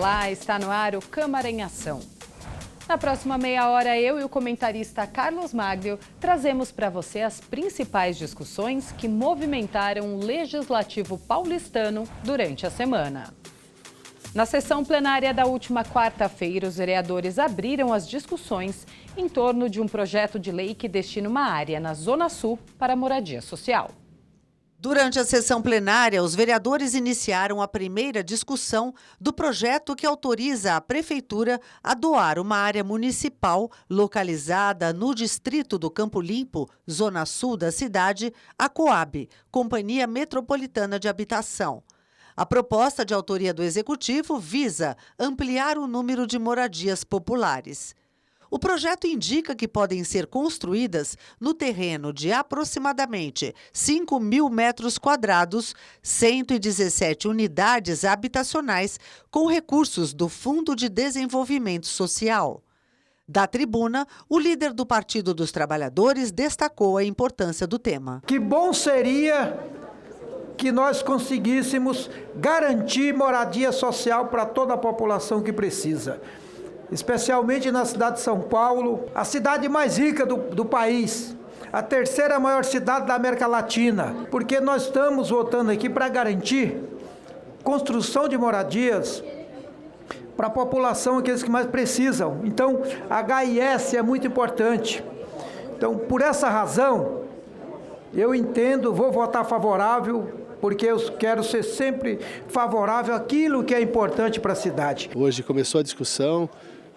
Olá, está no ar o Câmara em Ação. Na próxima meia hora, eu e o comentarista Carlos Maglio trazemos para você as principais discussões que movimentaram o Legislativo paulistano durante a semana. Na sessão plenária da última quarta-feira, os vereadores abriram as discussões em torno de um projeto de lei que destina uma área na Zona Sul para moradia social. Durante a sessão plenária, os vereadores iniciaram a primeira discussão do projeto que autoriza a Prefeitura a doar uma área municipal localizada no distrito do Campo Limpo, zona sul da cidade, à Coab, Companhia Metropolitana de Habitação. A proposta de autoria do Executivo visa ampliar o número de moradias populares. O projeto indica que podem ser construídas no terreno de aproximadamente 5.000 metros quadrados, 117 unidades habitacionais com recursos do Fundo de Desenvolvimento Social. Da tribuna, o líder do Partido dos Trabalhadores destacou a importância do tema. Que bom seria que nós conseguíssemos garantir moradia social para toda a população que precisa. Especialmente na cidade de São Paulo, a cidade mais rica do país, a terceira maior cidade da América Latina, porque nós estamos votando aqui para garantir construção de moradias para a população, aqueles que mais precisam. Então, a HIS é muito importante. Então, por essa razão, eu entendo, vou votar favorável, porque eu quero ser sempre favorável àquilo que é importante para a cidade. Hoje começou a discussão.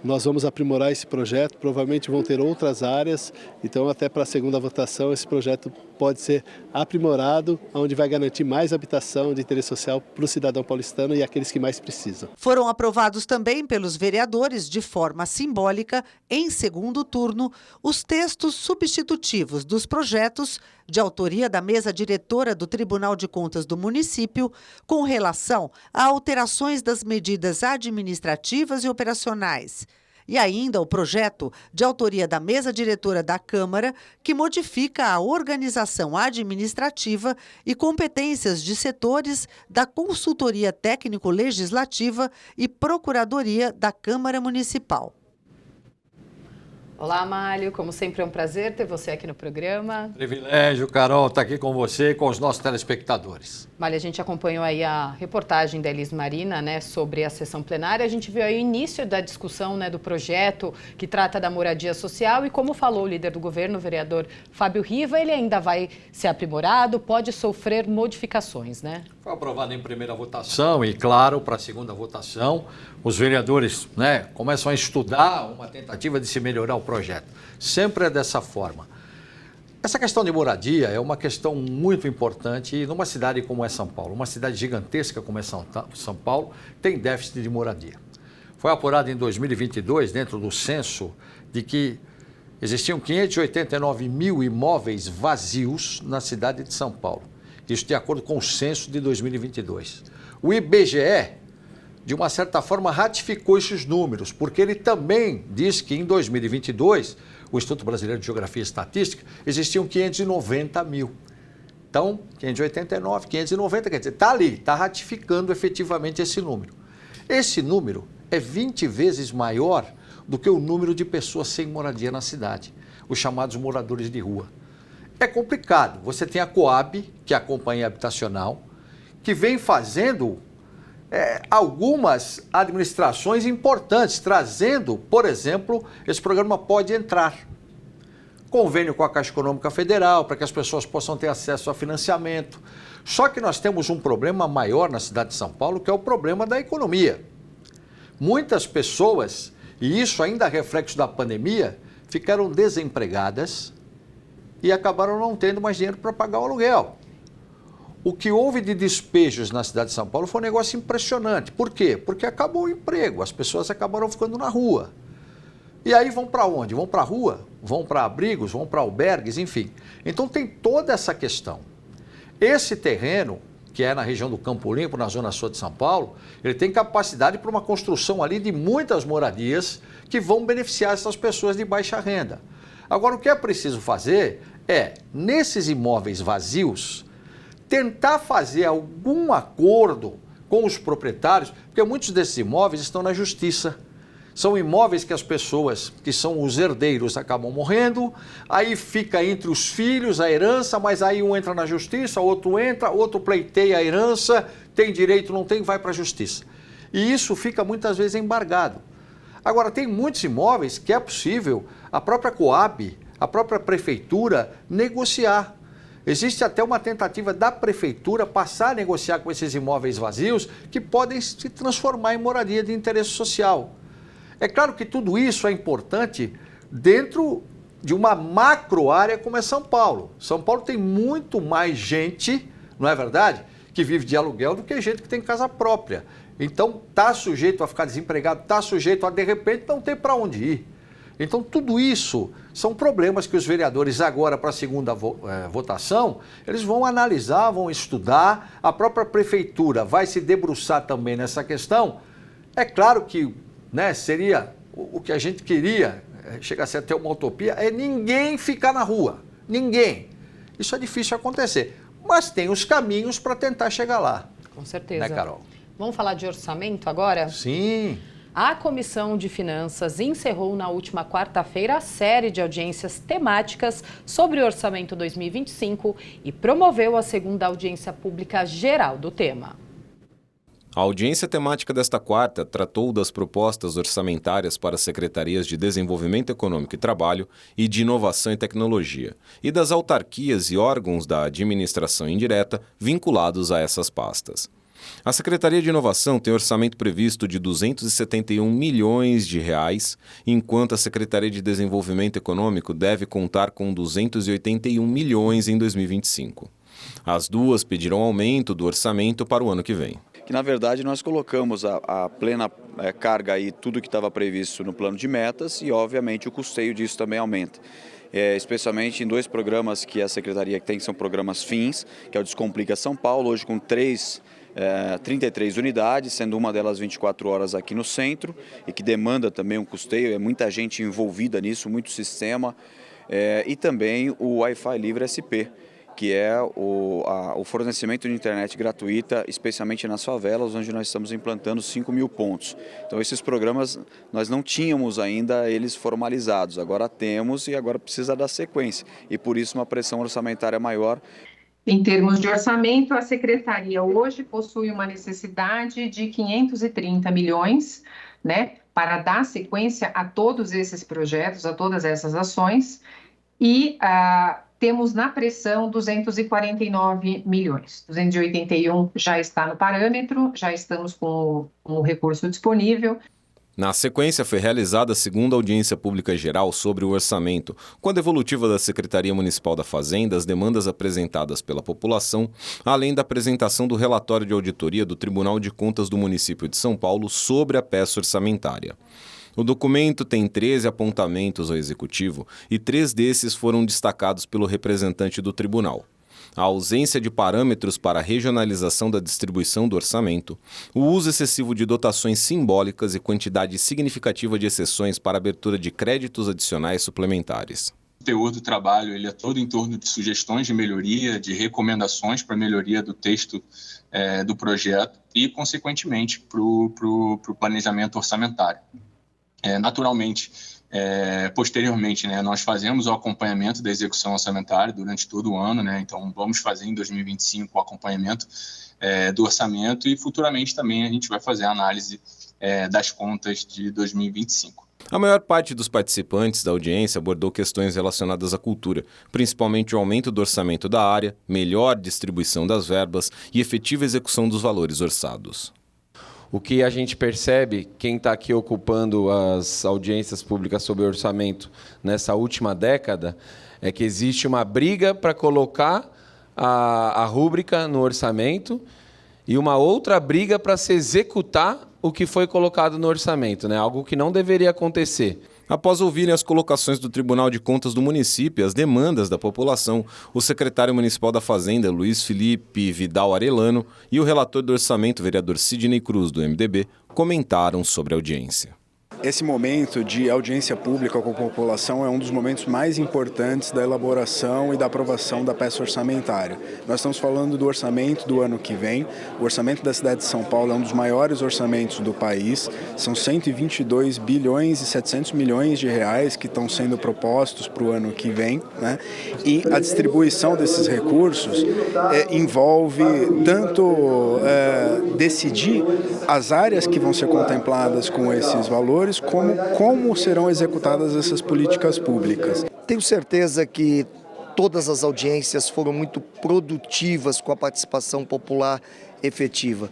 Nós vamos aprimorar esse projeto, provavelmente vão ter outras áreas, então até para a segunda votação esse projeto pode ser aprimorado, onde vai garantir mais habitação de interesse social para o cidadão paulistano e aqueles que mais precisam. Foram aprovados também pelos vereadores, de forma simbólica, em segundo turno, os textos substitutivos dos projetos de autoria da mesa diretora do Tribunal de Contas do município, com relação a alterações das medidas administrativas e operacionais. E ainda o projeto de autoria da mesa diretora da Câmara, que modifica a organização administrativa e competências de setores da Consultoria Técnico-Legislativa e Procuradoria da Câmara Municipal. Olá, Amálio. Como sempre é um prazer ter você aqui no programa. Privilégio, Carol, estar aqui com você e com os nossos telespectadores. Amálio, a gente acompanhou aí a reportagem da Elis Marina, né, sobre a sessão plenária. A gente viu aí o início da discussão, né, do projeto que trata da moradia social e, como falou o líder do governo, o vereador Fábio Riva, ele ainda vai ser aprimorado, pode sofrer modificações, né? Foi aprovado em primeira votação e, claro, para a segunda votação, os vereadores, né, começam a estudar uma tentativa de se melhorar o projeto. Sempre é dessa forma. Essa questão de moradia é uma questão muito importante e numa cidade como é São Paulo, uma cidade gigantesca como é São Paulo, tem déficit de moradia. Foi apurado em 2022, dentro do censo, de que existiam 589 mil imóveis vazios na cidade de São Paulo. Isso de acordo com o censo de 2022. O IBGE, de uma certa forma, ratificou esses números, porque ele também diz que em 2022, o Instituto Brasileiro de Geografia e Estatística, existiam 590 mil. Então, 589, 590, quer dizer, está ali, está ratificando efetivamente esse número. Esse número é 20 vezes maior do que o número de pessoas sem moradia na cidade, os chamados moradores de rua. É complicado. Você tem a Coab, que é a companhia habitacional, que vem fazendo algumas administrações importantes, trazendo, por exemplo, esse programa Pode Entrar. Convênio com a Caixa Econômica Federal, para que as pessoas possam ter acesso a financiamento. Só que nós temos um problema maior na cidade de São Paulo, que é o problema da economia. Muitas pessoas, e isso ainda é reflexo da pandemia, ficaram desempregadas e acabaram não tendo mais dinheiro para pagar o aluguel. O que houve de despejos na cidade de São Paulo foi um negócio impressionante. Por quê? Porque acabou o emprego, as pessoas acabaram ficando na rua. E aí vão para onde? Vão para a rua, vão para abrigos, vão para albergues, enfim. Então tem toda essa questão. Esse terreno, que é na região do Campo Limpo, na zona sul de São Paulo, ele tem capacidade para uma construção ali de muitas moradias que vão beneficiar essas pessoas de baixa renda. Agora, o que é preciso fazer é, nesses imóveis vazios, tentar fazer algum acordo com os proprietários, porque muitos desses imóveis estão na justiça. São imóveis que as pessoas, que são os herdeiros, acabam morrendo, aí fica entre os filhos a herança, mas aí um entra na justiça, outro entra, outro pleiteia a herança, tem direito, não tem, vai para a justiça. E isso fica muitas vezes embargado. Agora, tem muitos imóveis que é possível a própria Coab, a própria prefeitura negociar. Existe até uma tentativa da prefeitura passar a negociar com esses imóveis vazios que podem se transformar em moradia de interesse social. É claro que tudo isso é importante dentro de uma macro área como é São Paulo. São Paulo tem muito mais gente, não é verdade, que vive de aluguel do que gente que tem casa própria. Então, está sujeito a ficar desempregado, está sujeito a, de repente, não ter para onde ir. Então, tudo isso são problemas que os vereadores agora, para a segunda votação, eles vão analisar, vão estudar. A própria prefeitura vai se debruçar também nessa questão. É claro que seria o que a gente queria, chega a ser até uma utopia, é ninguém ficar na rua. Ninguém. Isso é difícil acontecer. Mas tem os caminhos para tentar chegar lá. Com certeza. Né, Carol? Vamos falar de orçamento agora? Sim. A Comissão de Finanças encerrou na última quarta-feira a série de audiências temáticas sobre o Orçamento 2025 e promoveu a segunda audiência pública geral do tema. A audiência temática desta quarta tratou das propostas orçamentárias para as secretarias de Desenvolvimento Econômico e Trabalho e de Inovação e Tecnologia e das autarquias e órgãos da administração indireta vinculados a essas pastas. A Secretaria de Inovação tem orçamento previsto de R$ 271 milhões, enquanto a Secretaria de Desenvolvimento Econômico deve contar com 281 milhões em 2025. As duas pedirão aumento do orçamento para o ano que vem. Que na verdade nós colocamos a plena carga aí, tudo que estava previsto no plano de metas e obviamente o custeio disso também aumenta. Especialmente em dois programas que a Secretaria tem, que são programas FINS, que é o Descomplica São Paulo, hoje com 33 unidades, sendo uma delas 24 horas aqui no centro e que demanda também um custeio, é muita gente envolvida nisso, muito sistema, e também o Wi-Fi Livre SP, que é o fornecimento de internet gratuita, especialmente nas favelas, onde nós estamos implantando 5.000 pontos. Então esses programas nós não tínhamos ainda eles formalizados, agora temos e agora precisa dar sequência, e por isso uma pressão orçamentária maior. Em termos de orçamento, a Secretaria hoje possui uma necessidade de 530 milhões, para dar sequência a todos esses projetos, a todas essas ações, e temos na pressão 249 milhões. 281 já está no parâmetro, já estamos com o recurso disponível. Na sequência, foi realizada a segunda audiência pública geral sobre o orçamento, com a devolutiva da Secretaria Municipal da Fazenda as demandas apresentadas pela população, além da apresentação do relatório de auditoria do Tribunal de Contas do município de São Paulo sobre a peça orçamentária. O documento tem 13 apontamentos ao Executivo e 3 desses foram destacados pelo representante do tribunal. A ausência de parâmetros para a regionalização da distribuição do orçamento, o uso excessivo de dotações simbólicas e quantidade significativa de exceções para abertura de créditos adicionais suplementares. O teor do trabalho ele é todo em torno de sugestões de melhoria, de recomendações para melhoria do texto do projeto e, consequentemente, para o planejamento orçamentário. Naturalmente, posteriormente, nós fazemos o acompanhamento da execução orçamentária durante todo o ano, então vamos fazer em 2025 o acompanhamento do orçamento e futuramente também a gente vai fazer a análise das contas de 2025. A maior parte dos participantes da audiência abordou questões relacionadas à cultura, principalmente o aumento do orçamento da área, melhor distribuição das verbas e efetiva execução dos valores orçados. O que a gente percebe, quem está aqui ocupando as audiências públicas sobre orçamento nessa última década, é que existe uma briga para colocar a rúbrica no orçamento e uma outra briga para se executar o que foi colocado no orçamento, algo que não deveria acontecer. Após ouvirem as colocações do Tribunal de Contas do município e as demandas da população, o secretário municipal da Fazenda, Luiz Felipe Vidal Arellano, e o relator do orçamento, vereador Sidney Cruz, do MDB, comentaram sobre a audiência. Esse momento de audiência pública com a população é um dos momentos mais importantes da elaboração e da aprovação da peça orçamentária. Nós estamos falando do orçamento do ano que vem. O orçamento da cidade de São Paulo é um dos maiores orçamentos do país. São 122 bilhões e 700 milhões de reais que estão sendo propostos para o ano que vem, né? E a distribuição desses recursos envolve tanto decidir as áreas que vão ser contempladas com esses valores, como serão executadas essas políticas públicas. Tenho certeza que todas as audiências foram muito produtivas com a participação popular efetiva.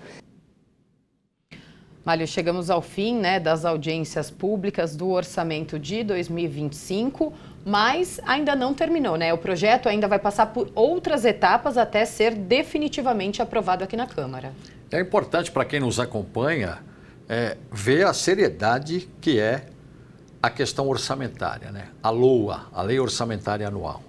Mário, chegamos ao fim, né, das audiências públicas do orçamento de 2025, mas ainda não terminou, né? O projeto ainda vai passar por outras etapas até ser definitivamente aprovado aqui na Câmara. É importante para quem nos acompanha ver a seriedade que é a questão orçamentária, né? A LOA, a Lei Orçamentária Anual.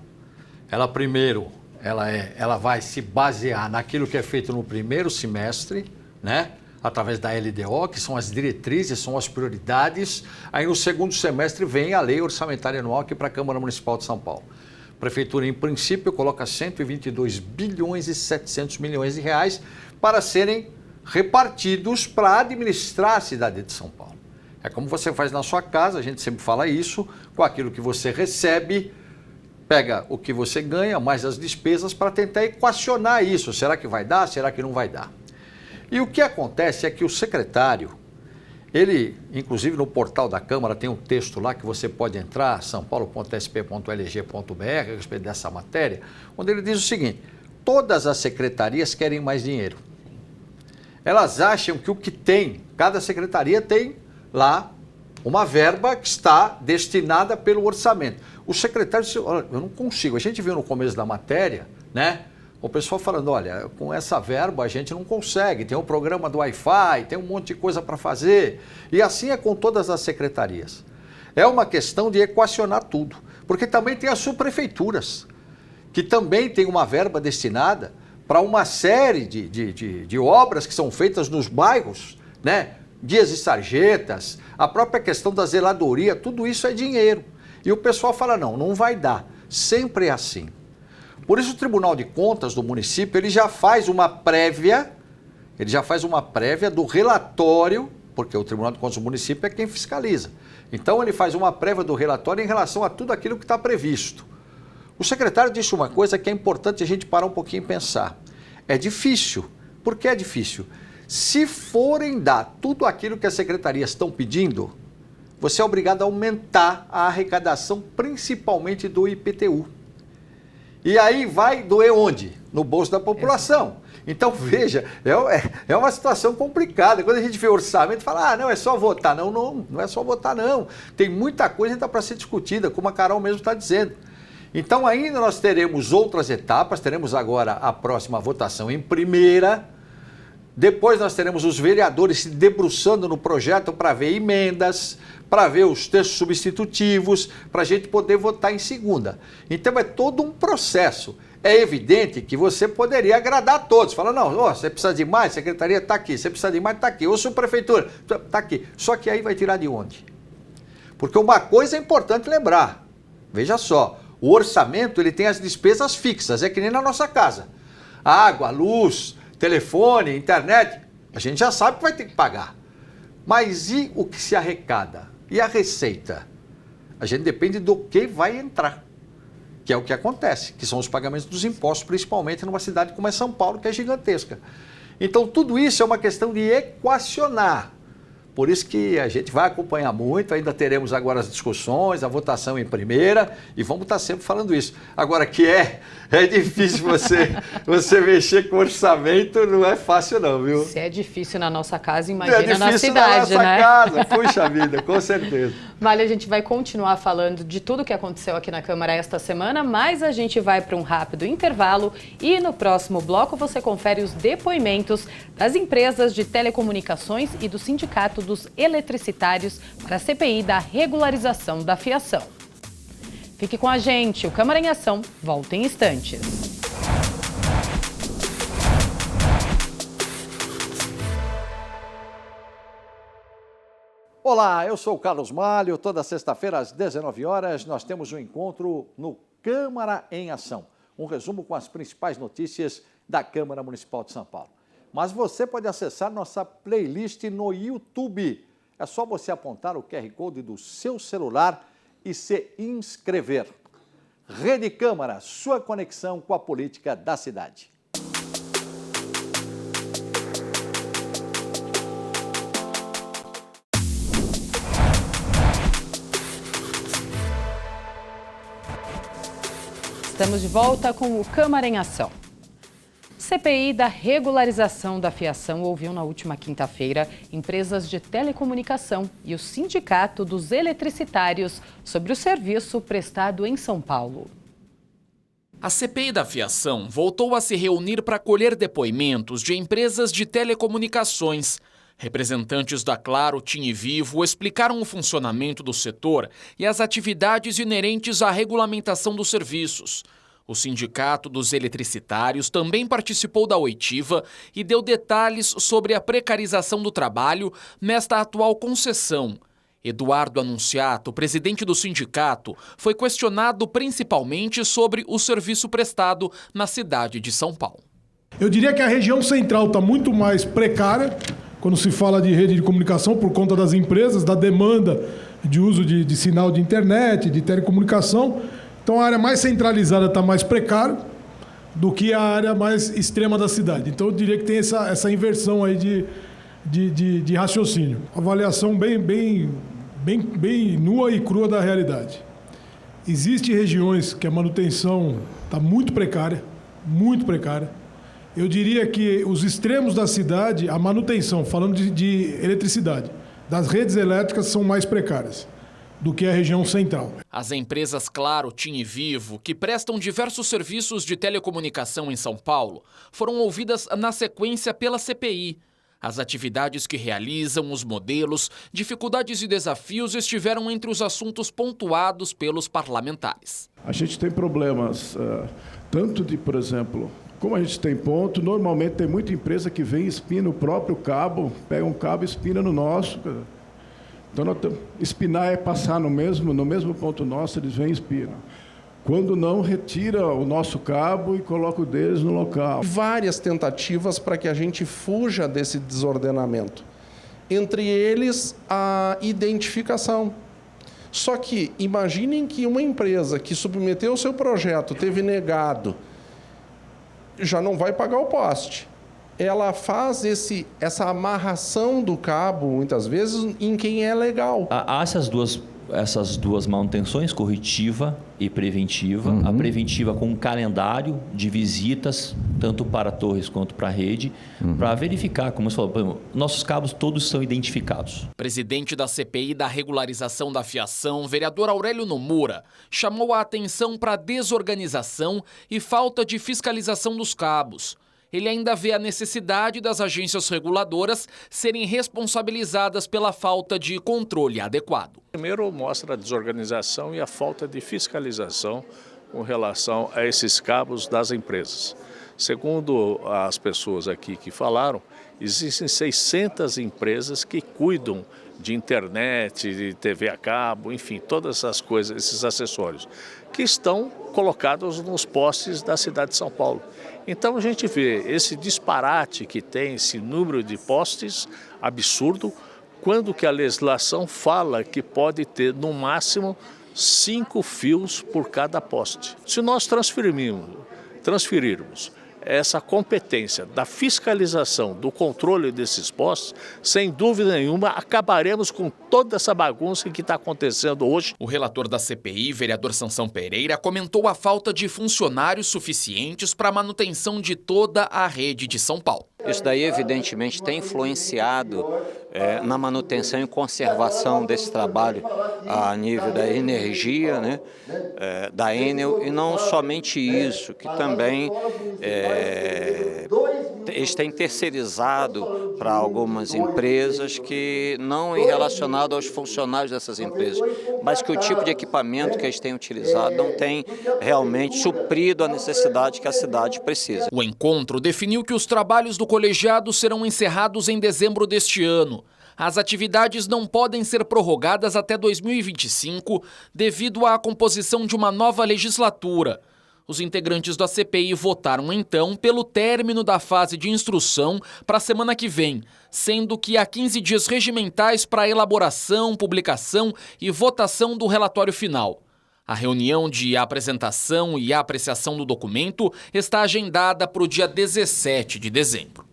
Ela primeiro, ela vai se basear naquilo que é feito no primeiro semestre, né? Através da LDO, que são as diretrizes, são as prioridades. Aí no segundo semestre vem a Lei Orçamentária Anual aqui para a Câmara Municipal de São Paulo. A Prefeitura, em princípio, coloca 122 bilhões e 700 milhões de reais para serem repartidos para administrar a cidade de São Paulo. É como você faz na sua casa, a gente sempre fala isso, com aquilo que você recebe, pega o que você ganha, mais as despesas, para tentar equacionar isso. Será que vai dar? Será que não vai dar? E o que acontece é que o secretário, ele, inclusive no portal da Câmara, tem um texto lá que você pode entrar, sampaulo.sp.lg.br, a respeito dessa matéria, onde ele diz o seguinte: todas as secretarias querem mais dinheiro. Elas acham que o que tem, cada secretaria tem lá uma verba que está destinada pelo orçamento. O secretário disse: olha, eu não consigo. A gente viu no começo da matéria, né? O pessoal falando: olha, com essa verba a gente não consegue, tem o programa do Wi-Fi, tem um monte de coisa para fazer. E assim é com todas as secretarias. É uma questão de equacionar tudo, porque também tem as subprefeituras, que também tem uma verba destinada para uma série de obras que são feitas nos bairros, né? Guias e sarjetas, a própria questão da zeladoria, tudo isso é dinheiro. E o pessoal fala: não, não vai dar. Sempre é assim. Por isso o Tribunal de Contas do município, ele já faz uma prévia do relatório, porque o Tribunal de Contas do município é quem fiscaliza. Então ele faz uma prévia do relatório em relação a tudo aquilo que está previsto. O secretário disse uma coisa que é importante a gente parar um pouquinho e pensar. É difícil. Por que é difícil? Se forem dar tudo aquilo que as secretarias estão pedindo, você é obrigado a aumentar a arrecadação, principalmente do IPTU. E aí vai doer onde? No bolso da população. Então, veja, é uma situação complicada. Quando a gente vê o orçamento, fala: não, é só votar. Não é só votar, não. Tem muita coisa ainda para ser discutida, como a Carol mesmo está dizendo. Então, ainda nós teremos outras etapas. Teremos agora a próxima votação em primeira. Depois nós teremos os vereadores se debruçando no projeto para ver emendas, para ver os textos substitutivos, para a gente poder votar em segunda. Então é todo um processo. É evidente que você poderia agradar a todos. Fala: não, você precisa de mais, a secretaria está aqui, você precisa de mais, está aqui, ou subprefeitura, está aqui. Só que aí vai tirar de onde? Porque uma coisa é importante lembrar, veja só, o orçamento ele tem as despesas fixas, é que nem na nossa casa. Água, luz, telefone, internet, a gente já sabe que vai ter que pagar. Mas e o que se arrecada? E a receita? A gente depende do que vai entrar, que é o que acontece, que são os pagamentos dos impostos, principalmente numa cidade como é São Paulo, que é gigantesca. Então, tudo isso é uma questão de equacionar. Por isso que a gente vai acompanhar muito, ainda teremos agora as discussões, a votação em primeira, e vamos estar sempre falando isso. Agora, que é difícil você mexer com orçamento, não é fácil não, viu? Se é difícil na nossa casa, imagina na cidade, na nossa né? casa, puxa vida, com certeza. Mário, a gente vai continuar falando de tudo que aconteceu aqui na Câmara esta semana, mas a gente vai para um rápido intervalo e no próximo bloco você confere os depoimentos das empresas de telecomunicações e do Sindicato dos Eletricitários para a CPI da regularização da fiação. Fique com a gente, o Câmara em Ação volta em instantes. Olá, eu sou o Carlos Malho. Toda sexta-feira às 19 horas nós temos um encontro no Câmara em Ação. Um resumo com as principais notícias da Câmara Municipal de São Paulo. Mas você pode acessar nossa playlist no YouTube. É só você apontar o QR Code do seu celular e se inscrever. Rede Câmara, sua conexão com a política da cidade. Estamos de volta com o Câmara em Ação. CPI da regularização da fiação ouviu na última quinta-feira empresas de telecomunicação e o Sindicato dos Eletricitários sobre o serviço prestado em São Paulo. A CPI da fiação voltou a se reunir para colher depoimentos de empresas de telecomunicações. Representantes da Claro, TIM e Vivo explicaram o funcionamento do setor e as atividades inerentes à regulamentação dos serviços. O Sindicato dos Eletricitários também participou da oitiva e deu detalhes sobre a precarização do trabalho nesta atual concessão. Eduardo Anunciato, presidente do sindicato, foi questionado principalmente sobre o serviço prestado na cidade de São Paulo. Eu diria que a região central está muito mais precária quando se fala de rede de comunicação por conta das empresas, da demanda de uso de sinal de internet, de telecomunicação. Então a área mais centralizada está mais precária do que a área mais extrema da cidade. Então eu diria que tem essa inversão aí de raciocínio. Avaliação bem nua e crua da realidade. Existem regiões que a manutenção está muito precária. Eu diria que os extremos da cidade, a manutenção, falando de eletricidade, das redes elétricas são mais precárias do que a região central. As empresas Claro, TIM e Vivo, que prestam diversos serviços de telecomunicação em São Paulo, foram ouvidas na sequência pela CPI. As atividades que realizam, os modelos, dificuldades e desafios estiveram entre os assuntos pontuados pelos parlamentares. A gente tem problemas, tanto de, por exemplo, como a gente tem ponto, normalmente tem muita empresa que vem e espina o próprio cabo, pega um cabo e espina no nosso. Então, espinar é passar no mesmo ponto nosso, eles vêm e espinam. Quando não, retira o nosso cabo e coloca o deles no local. Várias tentativas para que a gente fuja desse desordenamento. Entre eles, a identificação. Só que imaginem que uma empresa que submeteu o seu projeto, teve negado, já não vai pagar o poste. Ela faz essa amarração do cabo, muitas vezes, em quem é legal. Há essas duas manutenções, corretiva e preventiva. Uhum. A preventiva com um calendário de visitas, tanto para torres quanto para a rede, para verificar, como você falou, nossos cabos todos são identificados. Presidente da CPI da regularização da fiação, vereador Aurélio Nomura, chamou a atenção para a desorganização e falta de fiscalização dos cabos. Ele ainda vê a necessidade das agências reguladoras serem responsabilizadas pela falta de controle adequado. Primeiro, mostra a desorganização e a falta de fiscalização com relação a esses cabos das empresas. Segundo as pessoas aqui que falaram, existem 600 empresas que cuidam de internet, de TV a cabo, enfim, todas essas coisas, esses acessórios, que estão colocados nos postes da cidade de São Paulo. Então a gente vê esse disparate que tem, esse número de postes absurdo, quando que a legislação fala que pode ter no máximo 5 fios por cada poste. Se nós transferirmos essa competência da fiscalização, do controle desses postes, sem dúvida nenhuma, acabaremos com toda essa bagunça que está acontecendo hoje. O relator da CPI, vereador Sansão Pereira, comentou a falta de funcionários suficientes para a manutenção de toda a rede de São Paulo. Isso daí, evidentemente, tem influenciado na manutenção e conservação desse trabalho a nível da energia, né, da Enel, e não somente isso, que também eles têm terceirizado para algumas empresas que não é relacionado aos funcionários dessas empresas, mas que o tipo de equipamento que eles têm utilizado não tem realmente suprido a necessidade que a cidade precisa. O encontro definiu que os trabalhos do colegiado serão encerrados em dezembro deste ano. as atividades não podem ser prorrogadas até 2025 devido à composição de uma nova legislatura. Os integrantes da CPI votaram, então, pelo término da fase de instrução para a semana que vem, sendo que há 15 dias regimentais para a elaboração, publicação e votação do relatório final. A reunião de apresentação e apreciação do documento está agendada para o dia 17 de dezembro.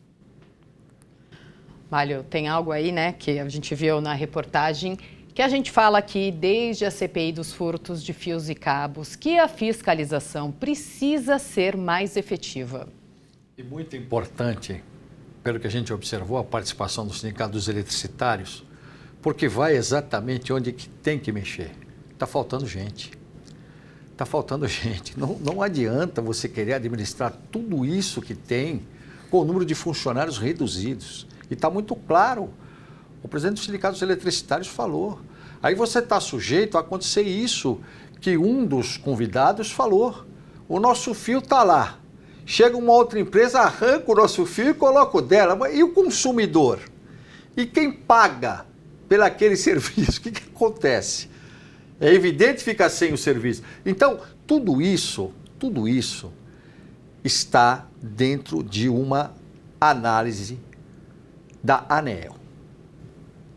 Mário, tem algo aí, né, que a gente viu na reportagem, que a gente fala aqui desde a CPI dos furtos de fios e cabos, que a fiscalização precisa ser mais efetiva. E muito importante, pelo que a gente observou, a participação do Sindicato dos Eletricitários, porque vai exatamente onde que tem que mexer. Está faltando gente. Está faltando gente. Não adianta você querer administrar tudo isso que tem com o número de funcionários reduzidos. E está muito claro. O presidente do Sindicato dos Eletricitários falou. Aí você está sujeito a acontecer isso que um dos convidados falou. O nosso fio está lá. Chega uma outra empresa, arranca o nosso fio e coloca o dela. E o consumidor? E quem paga pelo aquele serviço? O que acontece? É evidente ficar sem o serviço. Então, tudo isso está dentro de uma análise da ANEEL,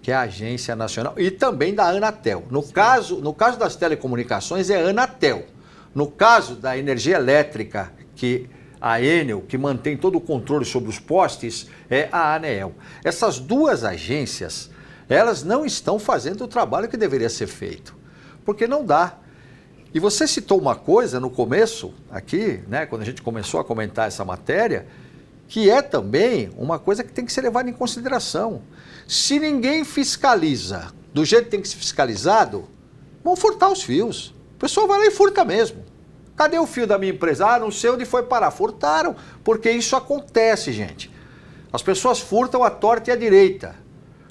que é a Agência Nacional, e também da Anatel. No caso das telecomunicações, é a Anatel. No caso da energia elétrica, que a Enel, que mantém todo o controle sobre os postes, é a ANEEL. Essas duas agências, elas não estão fazendo o trabalho que deveria ser feito, porque não dá. E você citou uma coisa no começo, aqui, né, quando a gente começou a comentar essa matéria, que é também uma coisa que tem que ser levada em consideração. Se ninguém fiscaliza do jeito que tem que ser fiscalizado, vão furtar os fios. O pessoal vai lá e furta mesmo. Cadê o fio da minha empresa? Ah, não sei onde foi parar. Furtaram, porque isso acontece, gente. As pessoas furtam à torta e à direita.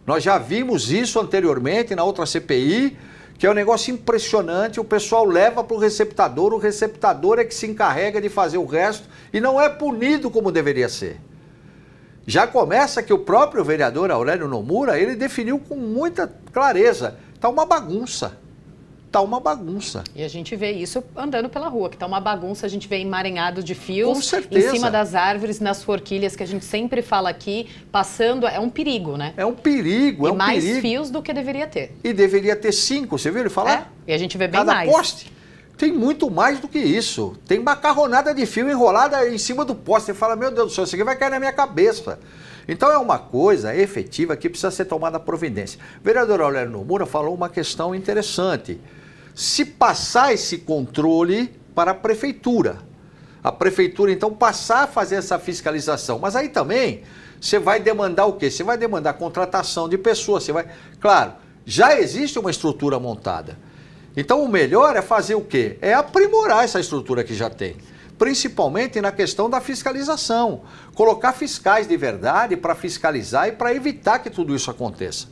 Nós já vimos isso anteriormente na outra CPI, que é um negócio impressionante, o pessoal leva para o receptador é que se encarrega de fazer o resto e não é punido como deveria ser. Já começa que o próprio vereador Aurélio Nomura, ele definiu com muita clareza, está uma bagunça. Está uma bagunça. E a gente vê isso andando pela rua, que está uma bagunça, a gente vê emaranhado de fios, com certeza, em cima das árvores, nas forquilhas, que a gente sempre fala aqui, passando, é um perigo, né? É um perigo, e mais fios do que deveria ter. E deveria ter 5, você viu ele falar? E a gente vê bem cada mais. Poste. Tem muito mais do que isso. Tem macarronada de fio enrolada em cima do poste. Você fala, meu Deus do céu, isso aqui vai cair na minha cabeça. Então é uma coisa efetiva que precisa ser tomada providência. O vereador Aurélio Nomura falou uma questão interessante. Se passar esse controle para a prefeitura então passar a fazer essa fiscalização, mas aí também você vai demandar o quê? Você vai demandar contratação de pessoas, claro, já existe uma estrutura montada, então o melhor é fazer o quê? É aprimorar essa estrutura que já tem, principalmente na questão da fiscalização, colocar fiscais de verdade para fiscalizar e para evitar que tudo isso aconteça.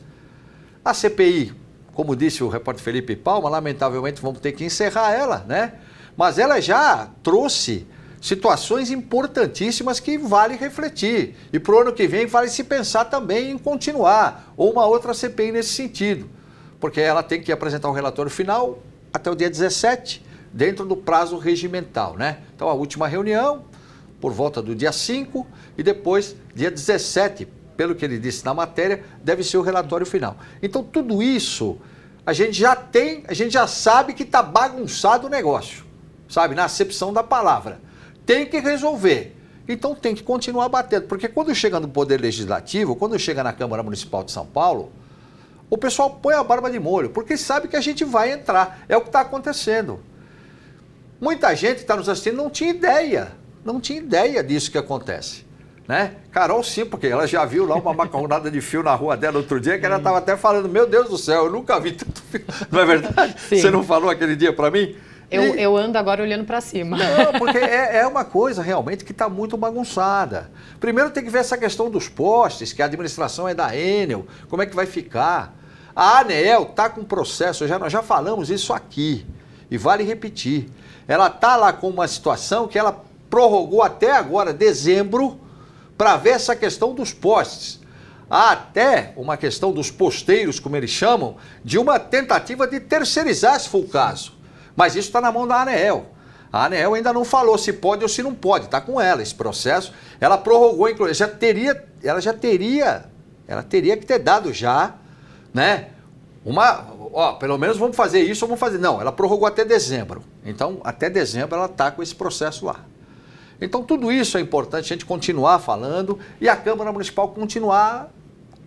A CPI, como disse o repórter Felipe Palma, lamentavelmente vamos ter que encerrar ela, né? Mas ela já trouxe situações importantíssimas que vale refletir. E para o ano que vem vale se pensar também em continuar, ou uma outra CPI nesse sentido. Porque ela tem que apresentar o relatório final até o dia 17, dentro do prazo regimental, né? Então a última reunião, por volta do dia 5, e depois, dia 17, pelo que ele disse na matéria, deve ser o relatório final. Então, tudo isso, a gente já sabe que está bagunçado o negócio, sabe? Na acepção da palavra. Tem que resolver. Então, tem que continuar batendo. Porque quando chega no Poder Legislativo, quando chega na Câmara Municipal de São Paulo, o pessoal põe a barba de molho, porque sabe que a gente vai entrar. É o que está acontecendo. Muita gente que está nos assistindo não tinha ideia disso que acontece. Né? Carol sim, porque ela já viu lá uma macarronada de fio na rua dela outro dia, que ela estava até falando, meu Deus do céu, eu nunca vi tanto fio. Não é verdade? Sim. Você não falou aquele dia para mim? Eu ando agora olhando para cima. Não, porque é uma coisa realmente que está muito bagunçada. Primeiro tem que ver essa questão dos postes, que a administração é da Enel, como é que vai ficar? A ANEEL está com processo, nós já falamos isso aqui, e vale repetir. Ela está lá com uma situação que ela prorrogou até agora, dezembro, para ver essa questão dos postes. há até uma questão dos posteiros, como eles chamam, de uma tentativa de terceirizar, se for o caso. Mas isso está na mão da ANEEL. A ANEEL ainda não falou se pode ou se não pode, está com ela esse processo. Ela prorrogou, inclusive, ela teria que ter dado já, né, pelo menos vamos fazer isso ou vamos fazer. Não, ela prorrogou até dezembro. Então, até dezembro ela está com esse processo lá. Então, tudo isso é importante a gente continuar falando e a Câmara Municipal continuar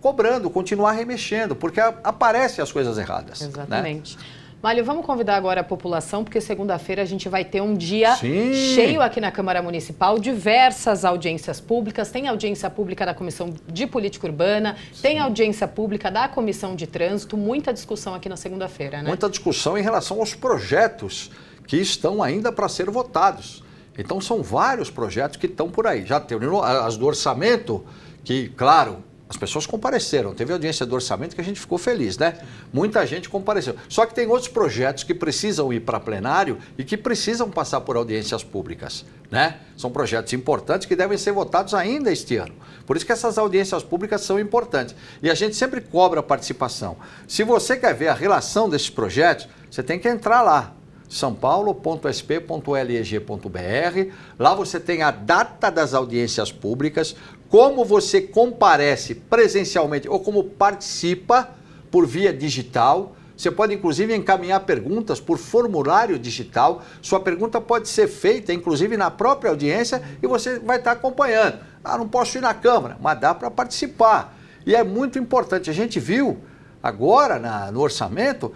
cobrando, continuar remexendo, porque aparecem as coisas erradas. Exatamente. Né? Mário, vamos convidar agora a população, porque segunda-feira a gente vai ter um dia Sim. cheio aqui na Câmara Municipal, diversas audiências públicas, tem audiência pública da Comissão de Política Urbana, Sim. tem audiência pública da Comissão de Trânsito, muita discussão aqui na segunda-feira, né? Muita discussão em relação aos projetos que estão ainda para ser votados. Então são vários projetos que estão por aí. Já terminou as do orçamento, que, claro, as pessoas compareceram. Teve audiência do orçamento que a gente ficou feliz, né? Muita gente compareceu. Só que tem outros projetos que precisam ir para plenário e que precisam passar por audiências públicas, né? São projetos importantes que devem ser votados ainda este ano. Por isso que essas audiências públicas são importantes. E a gente sempre cobra a participação. Se você quer ver a relação desses projetos, você tem que entrar lá. saopaulo.sp.leg.br. Lá você tem a data das audiências públicas, como você comparece presencialmente ou como participa por via digital. Você pode, inclusive, encaminhar perguntas por formulário digital. Sua pergunta pode ser feita, inclusive, na própria audiência e você vai estar acompanhando. Ah, não posso ir na Câmara, mas dá para participar. E é muito importante. A gente viu agora no orçamento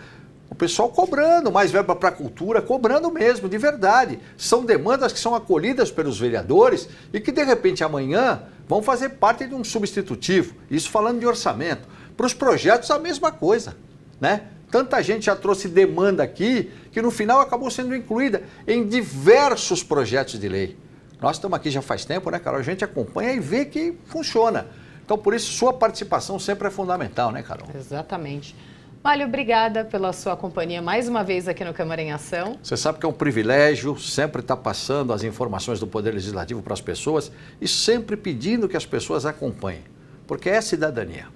o pessoal cobrando mais verba para a cultura, cobrando mesmo, de verdade. São demandas que são acolhidas pelos vereadores e que, de repente, amanhã vão fazer parte de um substitutivo. Isso falando de orçamento. Para os projetos, a mesma coisa, né? Tanta gente já trouxe demanda aqui que, no final, acabou sendo incluída em diversos projetos de lei. Nós estamos aqui já faz tempo, né, Carol? A gente acompanha e vê que funciona. Então, por isso, sua participação sempre é fundamental, né, Carol? Exatamente. Mário, obrigada pela sua companhia mais uma vez aqui no Câmara em Ação. Você sabe que é um privilégio sempre estar passando as informações do Poder Legislativo para as pessoas e sempre pedindo que as pessoas acompanhem, porque é cidadania.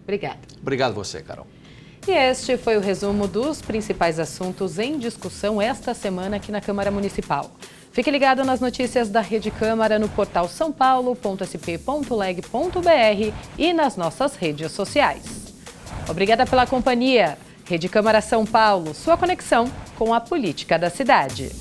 Obrigada. Obrigado a você, Carol. E este foi o resumo dos principais assuntos em discussão esta semana aqui na Câmara Municipal. Fique ligado nas notícias da Rede Câmara no portal saopaulo.sp.leg.br e nas nossas redes sociais. Obrigada pela companhia. Rede Câmara São Paulo, sua conexão com a política da cidade.